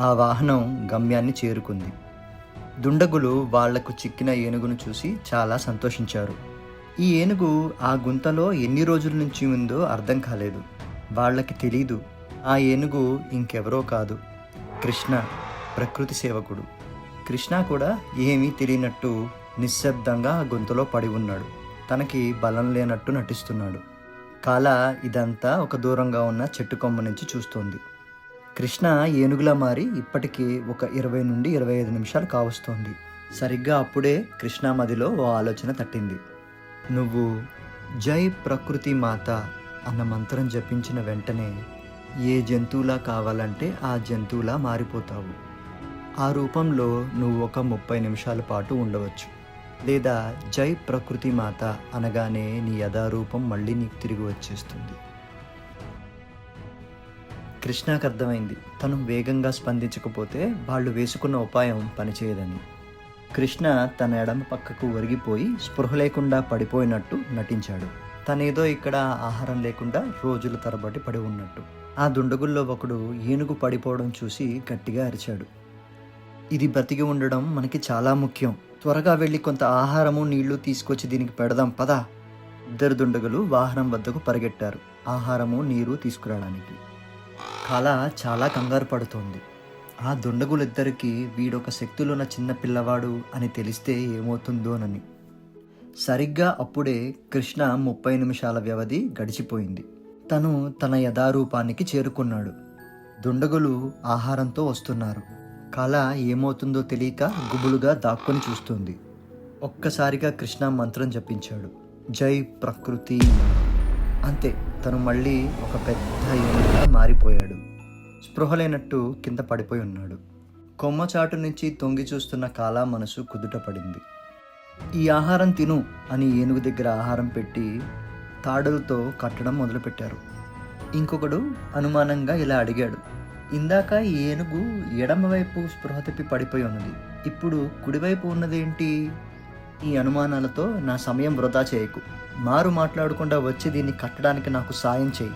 ఆ వాహనం గమ్యాన్ని చేరుకుంది. దుండగులు వాళ్లకు చిక్కిన ఏనుగును చూసి చాలా సంతోషించారు. ఈ ఏనుగు ఆ గుంతలో ఎన్ని రోజుల నుంచి ఉందో అర్థం కాలేదు. వాళ్ళకి తెలీదు ఆ ఏనుగు ఇంకెవరో కాదు, కృష్ణ, ప్రకృతి సేవకుడు. కృష్ణ కూడా ఏమీ తెలియనట్టు నిశ్శబ్దంగా ఆ గొంతులో పడి ఉన్నాడు. తనకి బలం లేనట్టు నటిస్తున్నాడు. కాల ఇదంతా ఒక దూరంగా ఉన్న చెట్టు కొమ్మ నుంచి చూస్తోంది. కృష్ణ ఏనుగులా మారి ఇప్పటికీ ఒక 20 నుండి 25 నిమిషాలు కావస్తోంది. సరిగ్గా అప్పుడే కృష్ణ మదిలో ఓ ఆలోచన తట్టింది. నువ్వు జై ప్రకృతి మాత అన్న మంత్రం జపించిన వెంటనే ఏ జంతువులా కావాలంటే ఆ జంతువులా మారిపోతావు. ఆ రూపంలో నువ్వు ఒక 30 నిమిషాల పాటు ఉండవచ్చు. లేదా జై ప్రకృతి మాత అనగానే నీ యథారూపం మళ్ళీ నీకు తిరిగి వచ్చేస్తుంది. కృష్ణకు అర్థమైంది, తను వేగంగా స్పందించకపోతే వాళ్ళు వేసుకున్న ఉపాయం పనిచేయదని. కృష్ణ తన ఎడమ పక్కకు ఒరిగిపోయి స్పృహ లేకుండా పడిపోయినట్టు నటించాడు. తనేదో ఇక్కడ ఆహారం లేకుండా రోజుల తరబడి పడి ఉన్నట్టు. ఆ దుండగుల్లో ఒకడు ఏనుగు పడిపోవడం చూసి గట్టిగా అరిచాడు. ఇది బ్రతికి ఉండడం మనకి చాలా ముఖ్యం. త్వరగా వెళ్ళి కొంత ఆహారము నీళ్లు తీసుకొచ్చి దీనికి పెడదాం పదా. 2 దుండగులు వాహనం వద్దకు పరిగెట్టారు ఆహారము నీరు తీసుకురావడానికి. కాల చాలా కంగారు పడుతోంది. ఆ దుండగులిద్దరికీ వీడొక శక్తులున్న చిన్న పిల్లవాడు అని తెలిస్తే ఏమవుతుందోనని. సరిగ్గా అప్పుడే కృష్ణ 30 నిమిషాల వ్యవధి గడిచిపోయింది. తను తన యథారూపానికి చేరుకున్నాడు. దుండగులు ఆహారంతో వస్తున్నారు. కాల ఏమవుతుందో తెలియక గుబులుగా దాక్కుని చూస్తుంది. ఒక్కసారిగా కృష్ణ మంత్రం జపించాడు, జై ప్రకృతి. అంతే, తను మళ్ళీ ఒక పెద్ద ఏనుగుగా మారిపోయాడు. స్పృహ లేనట్టు కింద పడిపోయి ఉన్నాడు. కొమ్మచాటు నుంచి తొంగి చూస్తున్న కాల మనసు కుదుట పడింది. ఈ ఆహారం తిను అని ఏనుగు దగ్గర ఆహారం పెట్టి తాడులతో కట్టడం మొదలుపెట్టారు. ఇంకొకడు అనుమానంగా ఇలా అడిగాడు, ఇందాక ఈ ఏనుగు ఎడమవైపు స్పృహ తప్పి పడిపోయి ఉన్నది, ఇప్పుడు కుడివైపు ఉన్నదేంటి? ఈ అనుమానాలతో నా సమయం వృధా చేయకు, మారు మాట్లాడకుండా వచ్చి దీన్ని కట్టడానికి నాకు సాయం చేయి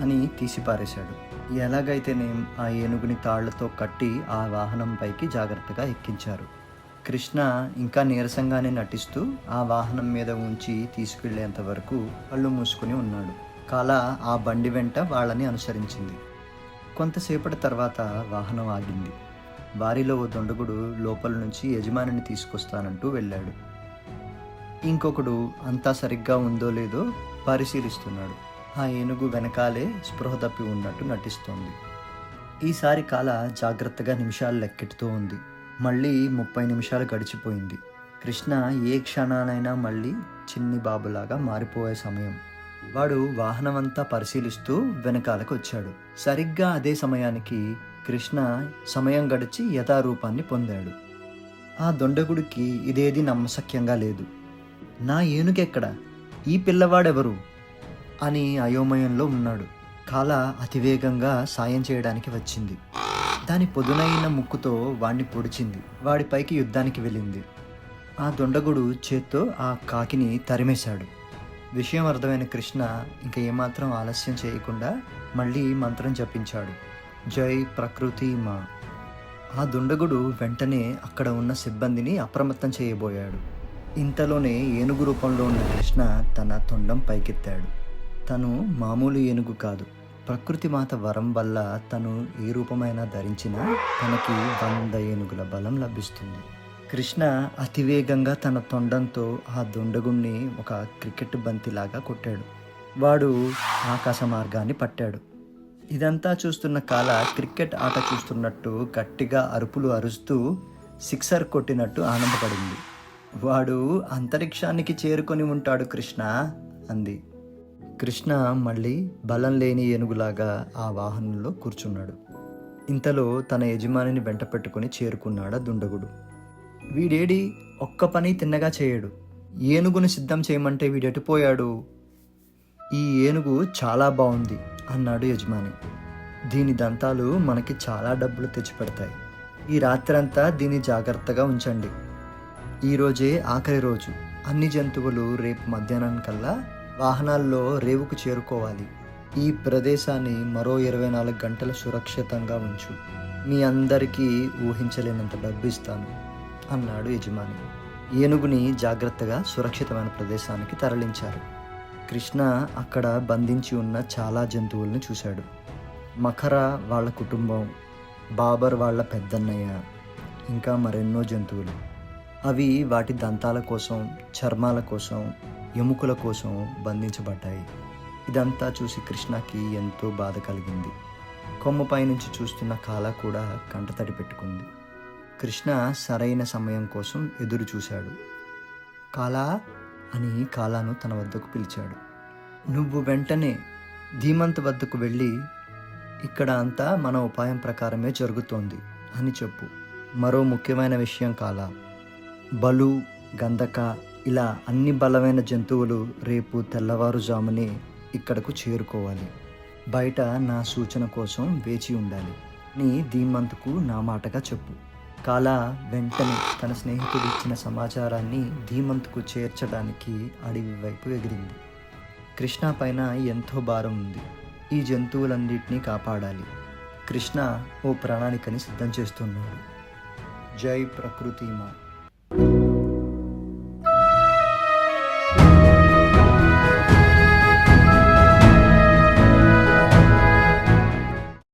అని తీసిపారేశాడు. ఎలాగైతేనేం ఆ ఏనుగుని తాళ్లతో కట్టి ఆ వాహనం పైకి జాగ్రత్తగా ఎక్కించారు. కృష్ణ ఇంకా నీరసంగానే నటిస్తూ ఆ వాహనం మీద ఉంచి తీసుకెళ్లేంత వరకు కళ్ళు మూసుకుని ఉన్నాడు. కాల ఆ బండి వెంట వాళ్ళని అనుసరించింది. కొంతసేపటి తర్వాత వాహనం ఆగింది. వారిలో ఓ దొండగుడు లోపల నుంచి యజమానిని తీసుకొస్తానంటూ వెళ్ళాడు. ఇంకొకడు అంతా సరిగ్గా ఉందో లేదో పరిశీలిస్తున్నాడు. ఆ ఏనుగు వెనకాలే స్పృహ తప్పి ఉన్నట్టు నటిస్తోంది. ఈసారి కాల జాగ్రత్తగా నిమిషాలు లెక్కెడుతూ ఉంది. మళ్ళీ 30 నిమిషాలు గడిచిపోయింది. కృష్ణ ఏ క్షణానైనా మళ్ళీ చిన్ని బాబులాగా మారిపోయే సమయం. వాడు వాహనమంతా పరిశీలిస్తూ వెనకాలకు వచ్చాడు. సరిగ్గా అదే సమయానికి కృష్ణ సమయం గడిచి యథారూపాన్ని పొందాడు. ఆ దొండగుడికి ఇదేది నమ్మశక్యంగా లేదు. నా ఏనుగెక్కడ? ఈ పిల్లవాడెవరు అని అయోమయంలో ఉన్నాడు. కాల అతివేగంగా సాయం చేయడానికి వచ్చింది. దాని పొదునైన ముక్కుతో వాణ్ణి పొడిచింది. వాడిపైకి యుద్ధానికి వెళ్ళింది. ఆ దొండగుడు చేత్తో ఆ కాకిని తరిమేశాడు. విషయం అర్థమైన కృష్ణ ఇంకా ఏమాత్రం ఆలస్యం చేయకుండా మళ్ళీ మంత్రం జపించాడు, జై ప్రకృతి మా. ఆ దుండగుడు వెంటనే అక్కడ ఉన్న సిబ్బందిని అప్రమత్తం చేయబోయాడు. ఇంతలోనే ఏనుగు రూపంలో ఉన్న కృష్ణ తన తొండం పైకెత్తాడు. తను మామూలు ఏనుగు కాదు. ప్రకృతి మాత వరం వల్ల తను ఏ రూపమైనా ధరించినా తనకి 100 ఏనుగుల బలం లభిస్తుంది. కృష్ణ అతివేగంగా తన తొండంతో ఆ దుండగుణ్ణి ఒక క్రికెట్ బంతిలాగా కొట్టాడు. వాడు ఆకాశ మార్గాన్ని పట్టాడు. ఇదంతా చూస్తున్న కాల క్రికెట్ ఆట చూస్తున్నట్టు గట్టిగా అరుపులు అరుస్తూ సిక్సర్ కొట్టినట్టు ఆనందపడింది. వాడు అంతరిక్షానికి చేరుకొని ఉంటాడు కృష్ణ అంది. కృష్ణ మళ్ళీ బలం లేని ఏనుగులాగా ఆ వాహనంలో కూర్చున్నాడు. ఇంతలో తన యజమానిని వెంట పెట్టుకుని చేరుకున్నాడు దుండగుడు. వీడేడి ఒక్క పని తిన్నగా చేయడు. ఏనుగును సిద్ధం చేయమంటే వీడెటుపోయాడు? ఈ ఏనుగు చాలా బాగుంది అన్నాడు యజమాని. దీని దంతాలు మనకి చాలా డబ్బులు తెచ్చిపెడతాయి. ఈ రాత్రంతా దీన్ని జాగ్రత్తగా ఉంచండి. ఈరోజే ఆఖరి రోజు. అన్ని జంతువులు రేపు మధ్యాహ్నానికల్లా వాహనాల్లో రేవుకు చేరుకోవాలి. ఈ ప్రదేశాన్ని మరో 24 గంటలు సురక్షితంగా ఉంచు. మీ అందరికీ ఊహించలేనంత డబ్బు ఇస్తాను అన్నాడు యజమాని. ఏనుగుని జాగ్రత్తగా సురక్షితమైన ప్రదేశానికి తరలించారు. కృష్ణ అక్కడ బంధించి ఉన్న చాలా జంతువులను చూశాడు. మకర వాళ్ళ కుటుంబం, బాబర్ వాళ్ళ పెద్దన్నయ్య, ఇంకా మరెన్నో జంతువులు. అవి వాటి దంతాల కోసం, చర్మాల కోసం, ఎముకల కోసం బంధించబడ్డాయి. ఇదంతా చూసి కృష్ణకి ఎంతో బాధ కలిగింది. కొమ్మపై నుంచి చూస్తున్న కాల కూడా కంటతడి పెట్టుకుంది. కృష్ణ సరైన సమయం కోసం ఎదురు చూశాడు. కాలా అని కాలాను తన వద్దకు పిలిచాడు. నువ్వు వెంటనే ధీమంత్ వద్దకు వెళ్ళి ఇక్కడ అంతా మన ఉపాయం ప్రకారమే జరుగుతోంది అని చెప్పు. మరో ముఖ్యమైన విషయం కాలా, బలు, గంధక ఇలా అన్ని బలమైన జంతువులు రేపు తెల్లవారుజామునే ఇక్కడకు చేరుకోవాలి. బయట నా సూచన కోసం వేచి ఉండాలి. నీ ధీమంత్కు నా మాటగా చెప్పు. కాలా వెంటనే తన స్నేహితుడు ఇచ్చిన సమాచారాన్ని ధీమంత్కు చేర్చడానికి అడవి వైపు ఎగిరింది. కృష్ణ పైన ఎంతో భారం ఉంది. ఈ జంతువులన్నిటినీ కాపాడాలి. కృష్ణ ఓ ప్రణాళికని సిద్ధం చేస్తున్నాడు. జై ప్రకృతి మా.